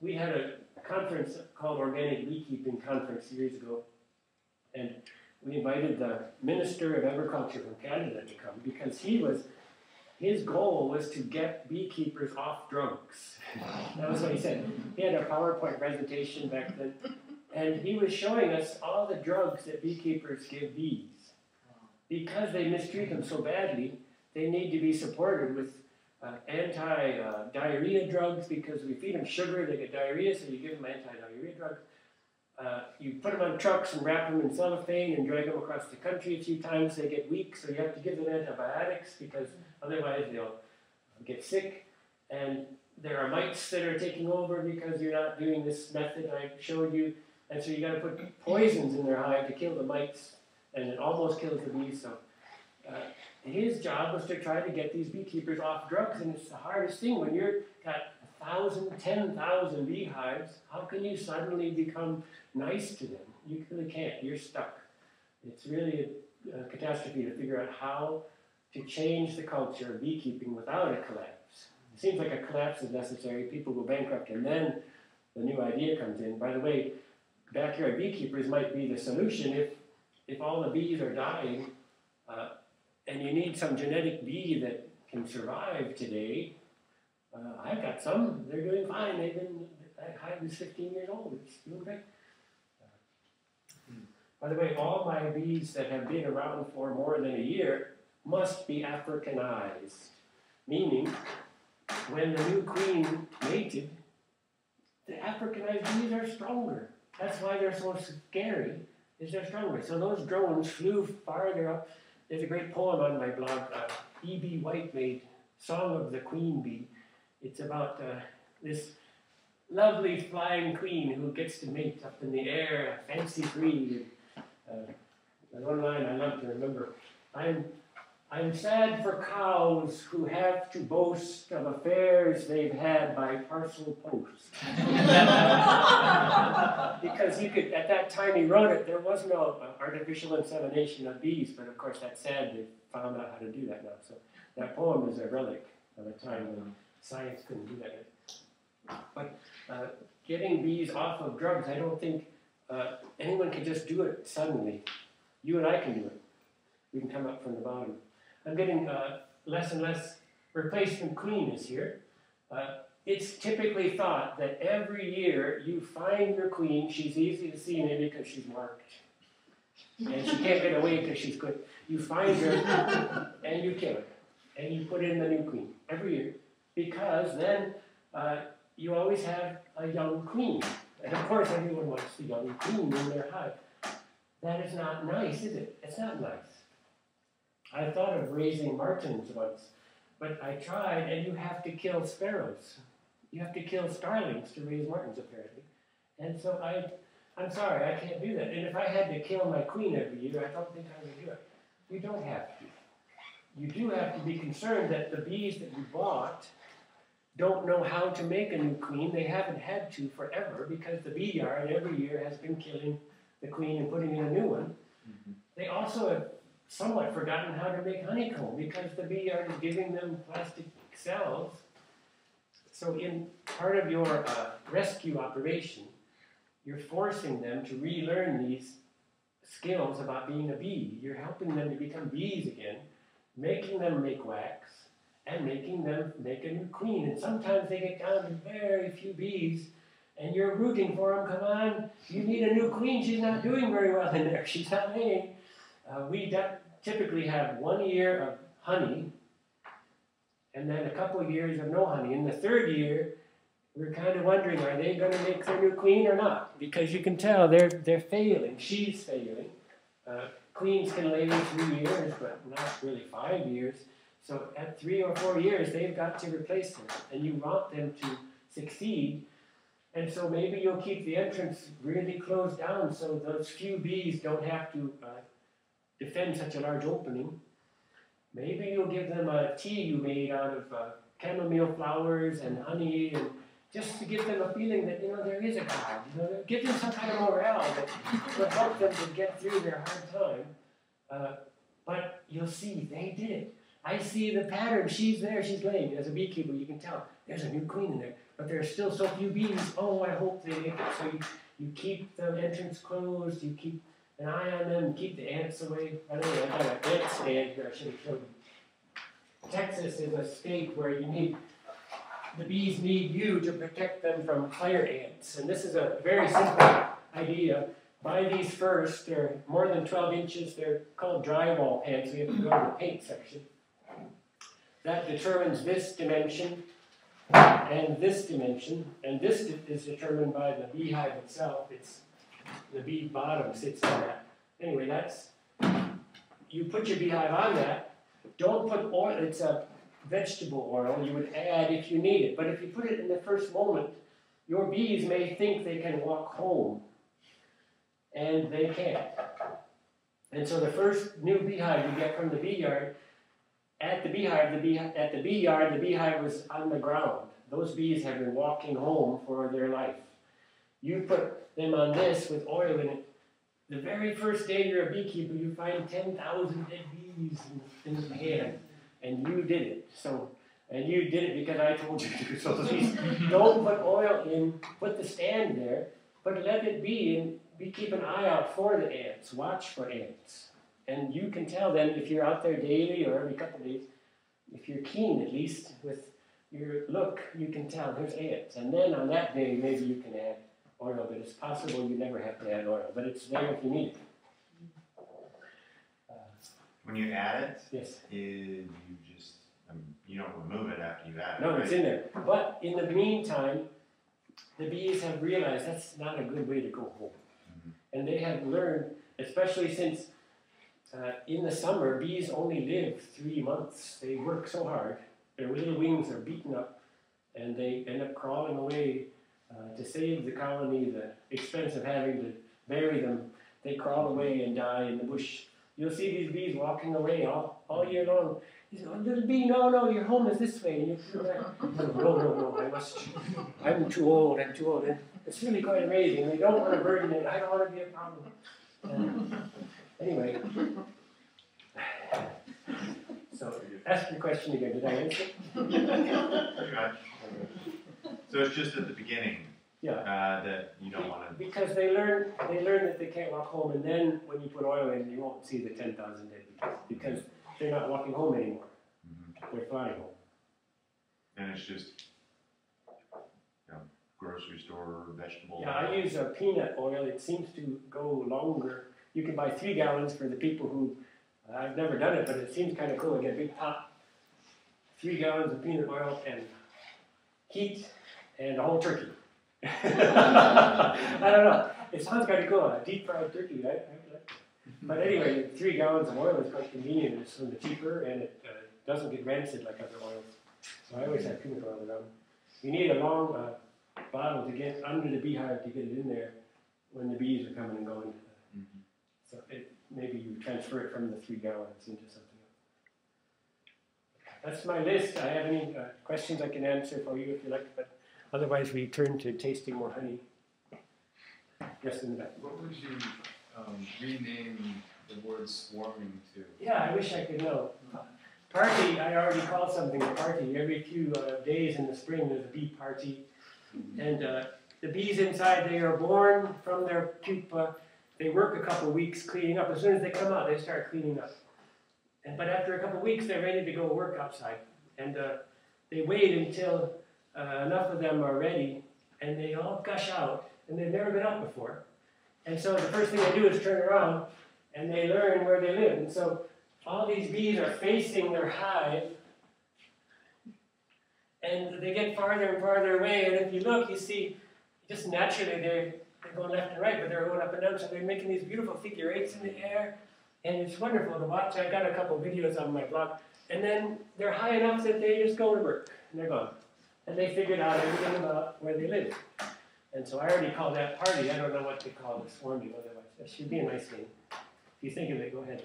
we had a conference called Organic Beekeeping Conference years ago, and we invited the Minister of Agriculture from Canada to come because his goal was to get beekeepers off drugs. That was what he said. He had a PowerPoint presentation back then, and he was showing us all the drugs that beekeepers give bees. Because they mistreat them so badly, they need to be supported with anti-diarrhea drugs, because we feed them sugar, they get diarrhea, so you give them anti-diarrhea drugs. You put them on trucks and wrap them in cellophane and drag them across the country a few times. They get weak, so you have to give them antibiotics, because otherwise they'll get sick. And there are mites that are taking over because you're not doing this method I showed you. And so you got to put poisons in their hive to kill the mites, and it almost kills the bees. So his job was to try to get these beekeepers off drugs, and it's the hardest thing when you've got 1,000, 10,000 beehives. How can you suddenly become nice to them? You really can't. You're stuck. It's really a catastrophe to figure out how to change the culture of beekeeping without a collapse. It seems like a collapse is necessary. People go bankrupt, and then the new idea comes in. By the way, backyard beekeepers might be the solution if all the bees are dying, and you need some genetic bee that can survive today. I've got some. They're doing fine. That hive is 15 years old. It's doing great. By the way, all my bees that have been around for more than a year must be Africanized, meaning when the new queen mated, the Africanized bees are stronger. That's why they're so scary, is they're stronger. So those drones flew farther up. There's a great poem on my blog, E.B.White made, Song of the Queen Bee. It's about this lovely flying queen who gets to mate up in the air, fancy-free. One line I love to remember, I'm sad for cows who have to boast of affairs they've had by parcel post. Because you could, at that time he wrote it, there was no artificial insemination of bees, but of course that's sad, they found out how to do that now. So that poem is a relic of a time when science couldn't do that yet. But getting bees off of drugs, I don't think anyone can just do it suddenly. You and I can do it. We can come up from the bottom. I'm getting less and less replacement queen this year. It's typically thought that every year you find your queen. She's easy to see maybe because she's marked. And she can't get away because she's good. You find her and you kill her. And you put in the new queen every year. Because then you always have a young queen. And of course everyone wants the young queen in their hive. That is not nice, is it? It's not nice. I thought of raising martins once, but I tried, and you have to kill sparrows. You have to kill starlings to raise martins, apparently. And so I'm sorry, I can't do that. And if I had to kill my queen every year, I don't think I would do it. You don't have to. You do have to be concerned that the bees that you bought don't know how to make a new queen. They haven't had to forever because the bee yard every year has been killing the queen and putting in a new one. Mm-hmm. They also have somewhat forgotten how to make honeycomb because the bee yard is giving them plastic cells. So in part of your rescue operation, you're forcing them to relearn these skills about being a bee. You're helping them to become bees again, making them make wax, and making them make a new queen. And sometimes they get down to very few bees, and you're rooting for them. Come on, you need a new queen. She's not doing very well in there. She's not laying. We typically have 1 year of honey, and then a couple of years of no honey. In the third year, we're kind of wondering, are they going to make their new queen or not? Because you can tell they're failing. She's failing. Queens can lay 3 years, but not really 5 years. So at 3 or 4 years, they've got to replace them, and you want them to succeed. And so maybe you'll keep the entrance really closed down so those few bees don't have to defend such a large opening. Maybe you'll give them a tea you made out of chamomile flowers and honey, and just to give them a feeling that, there is a God. Give them some kind of morale that will help them to get through their hard time. But you'll see, they did it. I see the pattern. She's there, she's laying. As a beekeeper, you can tell there's a new queen in there. but there are still so few bees. Oh, I hope they make it. So you keep the entrance closed, you keep an eye on them, keep the ants away. I don't know, I got an ant stand here, I should have shown you. Texas is a state where the bees need you to protect them from fire ants. And this is a very simple idea. Buy these first, they're more than 12 inches, they're called drywall pans, so you have to go to the paint section. That determines this dimension and this dimension, and this is determined by the beehive itself. It's the bee bottom sits on that. Anyway, you put your beehive on that. Don't put oil, it's a vegetable oil you would add if you need it, but if you put it in the first moment, your bees may think they can walk home, and they can't. And so the first new beehive you get from the bee yard, at the beehive, the beehive was on the ground. Those bees have been walking home for their life. You put them on this with oil in it. The very first day you're a beekeeper, you find 10,000 dead bees in the pan, and you did it. And you did it because I told you to. So please don't put oil in. Put the stand there, but let it be, and keep an eye out for the ants. Watch for ants. And you can tell then if you're out there daily or every couple of days, if you're keen at least with your look, you can tell there's ants. And then on that day, maybe you can add oil, but it's possible you never have to add oil, but it's there if you need it. When you add it, yes. You don't remove it after you've added it. No, right? it's in there. But in the meantime, the bees have realized that's not a good way to go home. And they have learned, especially since in the summer, bees only live 3 months. They work so hard. Their little wings are beaten up, and they end up crawling away to save the colony, the expense of having to bury them. They crawl away and die in the bush. You'll see these bees walking away all year long. You say, oh, little bee, no, your home is this way. And you feel like, no, I'm too old. And it's really quite amazing. They don't want to burden it. I don't want to be a problem. Anyway. So, ask your question again. Did I answer? Pretty much. So it's just at the beginning that you don't want to... Because they learn that they can't walk home, and then when you put oil in, you won't see the 10,000 dead bees, because they're not walking home anymore. They're flying home. And it's just, grocery store, vegetable oil. Yeah, I use a peanut oil. It seems to go longer. You can buy 3 gallons for the people who, I've never done it, but it seems kind of cool. You get a big pot, 3 gallons of peanut oil, and heat, and a whole turkey. I don't know. It sounds kind of cool, a deep fried turkey, right? But anyway, 3 gallons of oil is quite convenient. It's from the cheaper, and it doesn't get rancid like other oils. So I always have peanut oil around. You need a long bottle to get under the beehive to get it in there when the bees are coming and going. So maybe you transfer it from the 3 gallons into something else. That's my list. I have any questions I can answer for you if you like, but otherwise we turn to tasting more honey. Yes, in the back. What would you rename the word swarming to? Yeah, I wish I could know. Party, I already called something a party. Every few days in the spring there's a bee party. And the bees inside, they are born from their pupa. They work a couple weeks cleaning up. As soon as they come out, they start cleaning up. But after a couple weeks, they're ready to go work outside. And they wait until enough of them are ready, and they all gush out. And they've never been out before. And so the first thing they do is turn around, and they learn where they live. And so all these bees are facing their hive, and they get farther and farther away. And if you look, you see, just naturally they're going left and right, but they're going up and down. So they're making these beautiful figure eights in the air, and it's wonderful to watch. I've got a couple videos on my blog. And then they're high enough that they just go to work, and they're gone. And they figured out everything about where they live. And so I already called that party. I don't know what to call the swarming otherwise. That should be a nice name. If you think of it, go ahead.